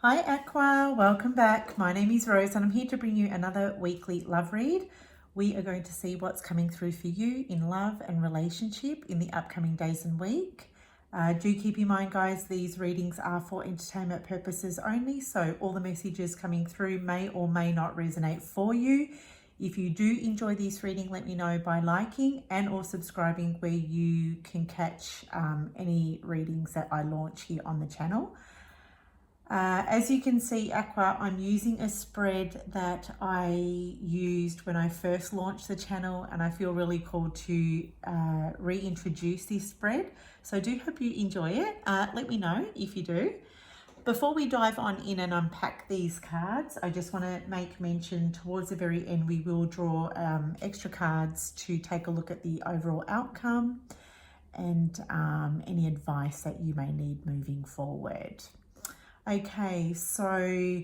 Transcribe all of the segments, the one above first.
Hi Aqua, welcome back. My name is Rose and I'm here to bring you another weekly love read. We are going to see what's coming through for you in love and relationship in the upcoming days and week. Do keep in mind, guys, these readings are for entertainment purposes only, so all the messages coming through may or may not resonate for you. If you do enjoy this reading, let me know by liking and or subscribing, where you can catch any readings that I launch here on the channel. As you can see, Aqua, I'm using a spread that I used when I first launched the channel, and I feel really called to reintroduce this spread. So I do hope you enjoy it. Let me know if you do. Before we dive on in and unpack these cards, I just want to make mention towards the very end, we will draw extra cards to take a look at the overall outcome and any advice that you may need moving forward. Okay, so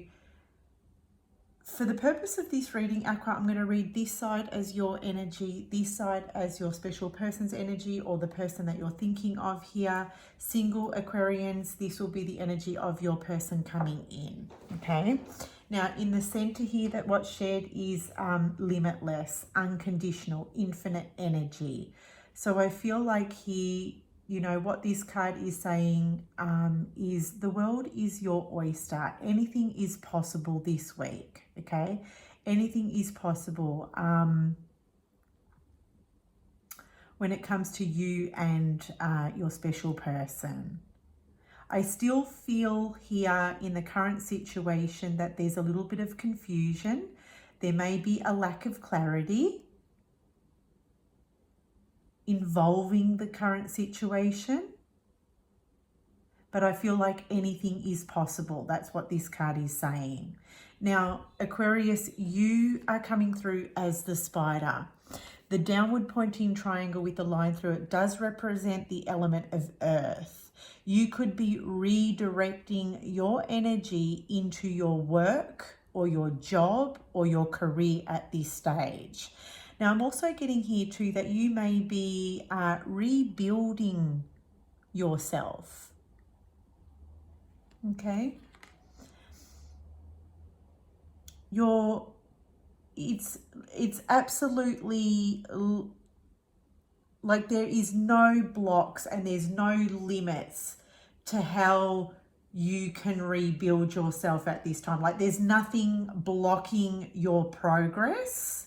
for the purpose of this reading, Aqua, I'm going to read this side as your energy, this side as your special person's energy, or the person that you're thinking of here. Single Aquarians, this will be the energy of your person coming in, okay? Now, in the center here, that what's shared is limitless, unconditional, infinite energy. So I feel like here, you know, what this card is saying is the world is your oyster. Anything is possible this week, okay? Anything is possible when it comes to you and your special person. I still feel here in the current situation that there's a little bit of confusion. There may be a lack of clarity involving the current situation, but I feel like anything is possible. That's what this card is saying. Now, Aquarius, you are coming through as the spider. The downward pointing triangle with the line through it does represent the element of earth. You could be redirecting your energy into your work or your job or your career at this stage. Now, I'm also getting here too that you may be rebuilding yourself, okay? It's absolutely like there is no blocks and there's no limits to how you can rebuild yourself at this time. Like there's nothing blocking your progress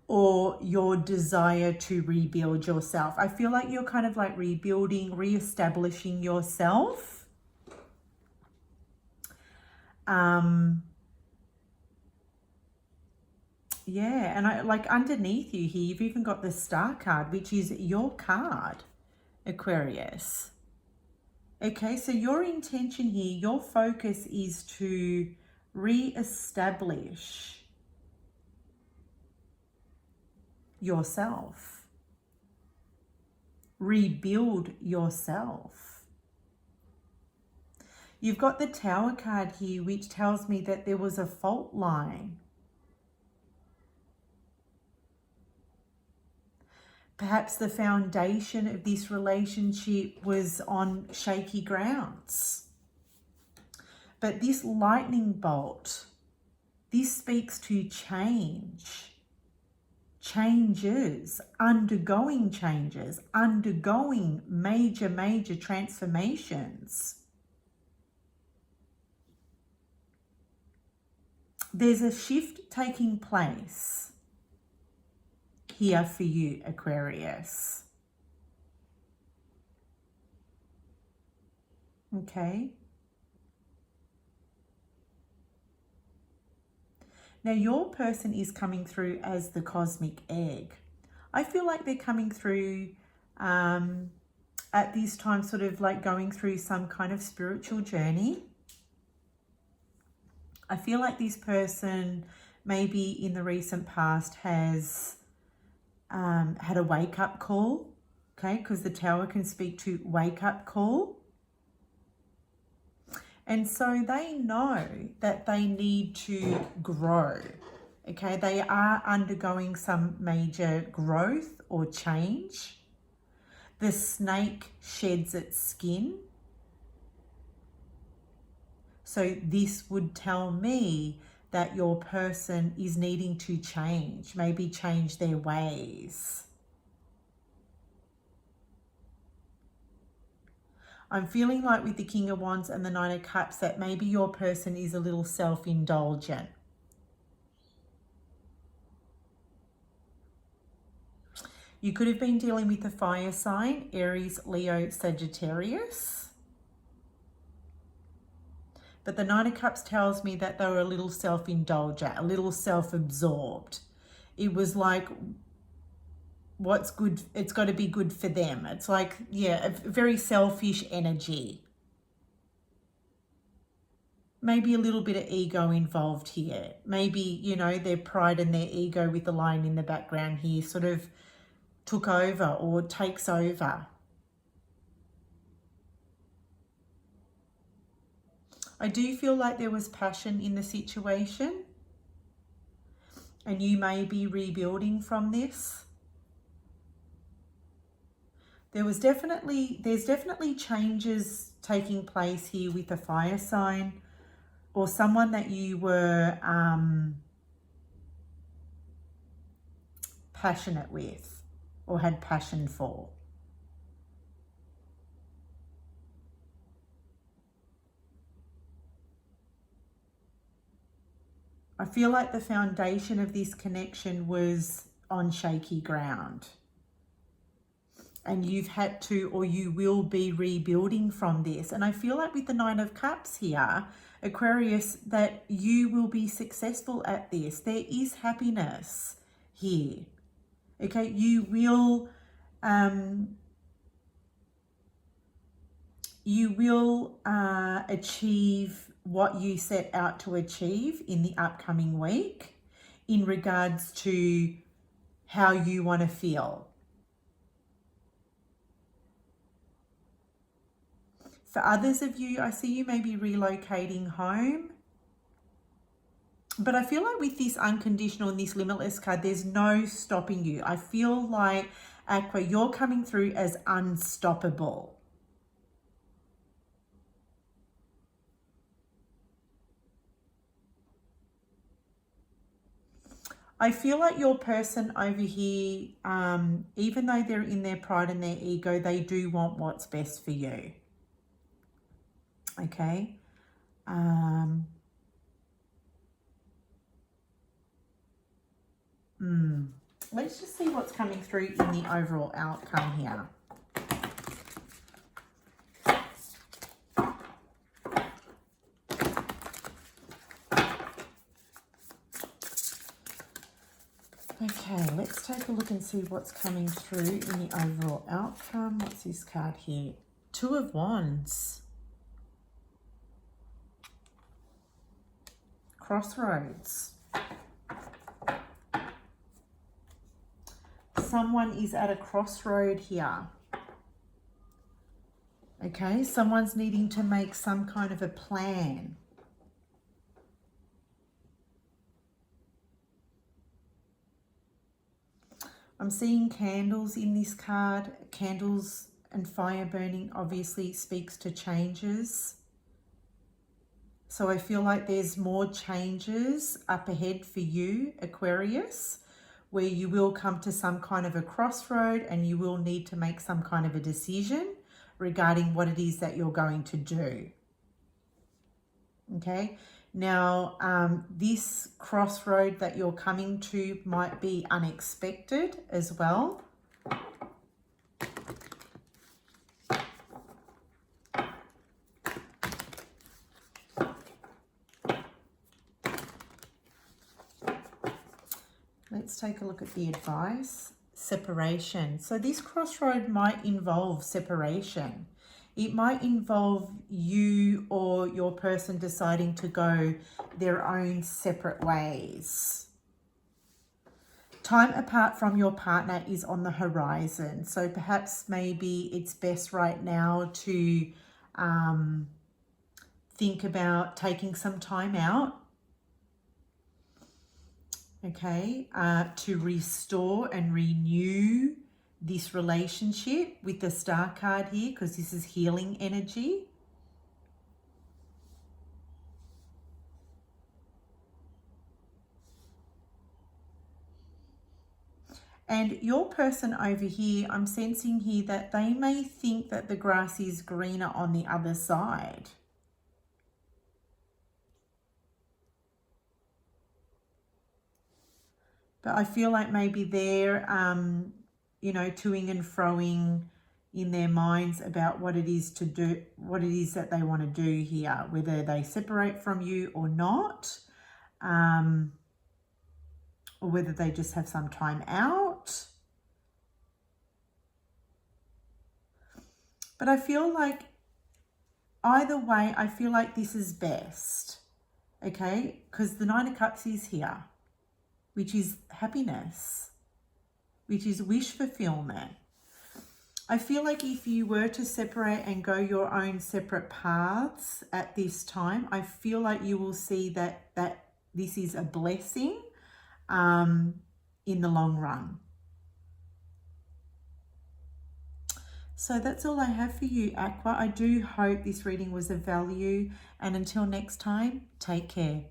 or your desire to rebuild yourself. I feel like you're kind of like rebuilding, reestablishing yourself. Yeah, and I like underneath you here, you've even got the Star card, which is your card, Aquarius. Okay, so your intention here, your focus is to re-establish yourself, rebuild yourself. You've got the Tower card here, which tells me that there was a fault line. Perhaps the foundation of this relationship was on shaky grounds. But this lightning bolt, this speaks to change. Changes, undergoing major transformations. There's a shift taking place here for you, Aquarius. Okay. Now, your person is coming through as the cosmic egg. I feel like they're coming through at this time, sort of like going through some kind of spiritual journey. I feel like this person maybe in the recent past has had a wake-up call, okay, because the Tower can speak to wake-up call. And so they know that they need to grow, okay? They are undergoing some major growth or change. The snake sheds its skin. So this would tell me that your person is needing to change, maybe change their ways. I'm feeling like with the King of Wands and the Nine of Cups that maybe your person is a little self-indulgent. You could have been dealing with a fire sign, Aries, Leo, Sagittarius. But the Nine of Cups tells me that they were a little self-indulgent, a little self-absorbed. It was like, what's good, it's got to be good for them. It's like, yeah, a very selfish energy. Maybe a little bit of ego involved here. Maybe, you know, their pride and their ego with the lion in the background here sort of took over or takes over. I do feel like there was passion in the situation, and you may be rebuilding from this. There's definitely changes taking place here with a fire sign or someone that you were passionate with or had passion for. I feel like the foundation of this connection was on shaky ground. And you've had to, or you will be rebuilding from this. And I feel like with the Nine of Cups here, Aquarius, that you will be successful at this. There is happiness here. Okay, you will achieve what you set out to achieve in the upcoming week in regards to how you want to feel. For others of you, I see you may be relocating home. But I feel like with this unconditional and this limitless card, there's no stopping you. I feel like, Aqua, you're coming through as unstoppable. I feel like your person over here, even though they're in their pride and their ego, they do want what's best for you. Okay. Let's just see what's coming through in the overall outcome here. Okay, let's take a look and see what's coming through in the overall outcome. What's this card here? Two of Wands. Crossroads. Someone is at a crossroad here. Okay, someone's needing to make some kind of a plan. I'm seeing candles in this card. Candles and fire burning obviously speaks to changes. So I feel like there's more changes up ahead for you, Aquarius, where you will come to some kind of a crossroad and you will need to make some kind of a decision regarding what it is that you're going to do. Okay, now this crossroad that you're coming to might be unexpected as well. Let's take a look at the advice. Separation. So this crossroad might involve separation. It might involve you or your person deciding to go their own separate ways. Time apart from your partner is on the horizon. So perhaps maybe it's best right now to think about taking some time out. Okay, to restore and renew this relationship with the Star card here, because this is healing energy. And your person over here, I'm sensing here that they may think that the grass is greener on the other side. But I feel like maybe they're, you know, toing and froing in their minds about what it is to do, what it is that they want to do here, whether they separate from you or not, or whether they just have some time out. But I feel like either way, I feel like this is best, okay? Because the Nine of Cups is here, which is happiness, which is wish fulfillment. I feel like if you were to separate and go your own separate paths at this time, I feel like you will see that this is a blessing in the long run. So that's all I have for you, Aqua. I do hope this reading was of value, and until next time, take care.